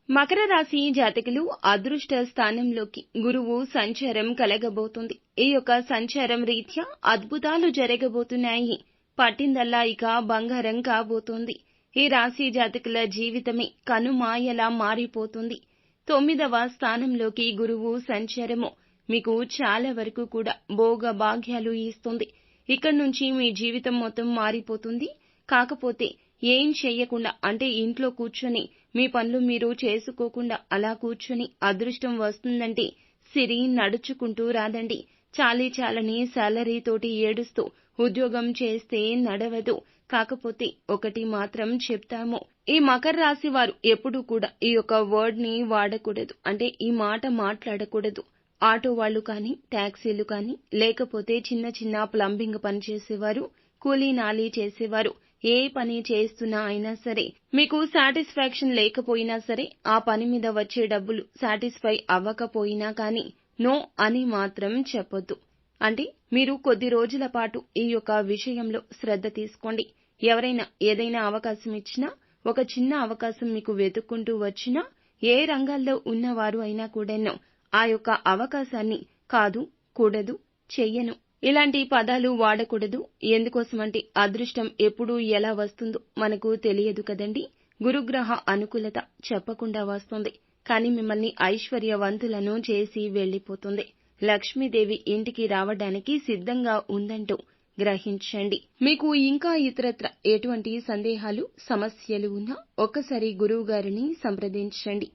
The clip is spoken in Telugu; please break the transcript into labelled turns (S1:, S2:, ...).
S1: మకర రాశి జాతకులు అదృష్ట స్థానంలోకి గురువు సంచారం కలగబోతుంది. ఈ యొక్క సంచారం రీత్యా అద్భుతాలు జరగబోతున్నాయి. పట్టిందల్లా ఇక బంగారం కాబోతోంది. ఈ రాశి జాతకుల జీవితమే కనుమాయలా మారిపోతుంది. 9వ స్థానంలోకి గురువు సంచారము మీకు చాలా వరకు కూడా భోగ భాగ్యాలు ఇస్తుంది. ఇక్కడి నుంచి మీ జీవితం మొత్తం మారిపోతుంది. కాకపోతే ఏం చెయ్యకుండా అంటే ఇంట్లో కూర్చొని మీ పనులు మీరు చేసుకోకుండా అలా కూర్చొని అదృష్టం వస్తుందంటే సిరి నడుచుకుంటూ రాదండి. చాలని శాలరీ తోటి ఏడుస్తూ ఉద్యోగం చేస్తే నడవదు. కాకపోతే ఒకటి మాత్రం చెప్తాము, ఈ మకర రాశి వారు ఎప్పుడూ కూడా ఈ యొక్క వర్డ్ ని వాడకూడదు. అంటే ఈ మాట మాట్లాడకూడదు. ఆటో వాళ్ళు కానీ, టాక్సీలు కానీ, లేకపోతే చిన్న ప్లంబింగ్ పని చేసేవారు, కూలీ నాలీ చేసేవారు, ఏ పని చేస్తున్నా అయినా సరే మీకు సాటిస్ఫాక్షన్ లేకపోయినా సరే ఆ పని మీద వచ్చే డబ్బులు సాటిస్ఫై అవ్వకపోయినా కానీ నో అని మాత్రం చెప్పొద్దు. అంటే మీరు కొద్ది రోజుల పాటు ఈ యొక్క విషయంలో శ్రద్ధ తీసుకోండి. ఎవరైనా ఏదైనా అవకాశం ఇచ్చినా, ఒక చిన్న అవకాశం మీకు వెతుక్కుంటూ వచ్చినా, ఏ రంగాల్లో ఉన్నవారు అయినా కూడాను ఆ యొక్క అవకాశాన్ని కాదు, కూడదు, చెయ్యను ఇలాంటి పదాలు వాడకూడదు. ఎందుకోసమంటే అదృష్టం ఎప్పుడు ఎలా వస్తుందో మనకు తెలియదు కదండి. గురుగ్రహ అనుకూలత చెప్పకుండా వస్తుంది, కానీ మిమ్మల్ని ఐశ్వర్యవంతులను చేసి వెళ్లిపోతుంది. లక్ష్మీదేవి ఇంటికి రావడానికి సిద్ధంగా ఉందంటూ గ్రహించండి. మీకు ఇంకా ఇతరత్ర ఎటువంటి సందేహాలు, సమస్యలు ఉన్నా ఒక్కసారి గురువు గారిని సంప్రదించండి.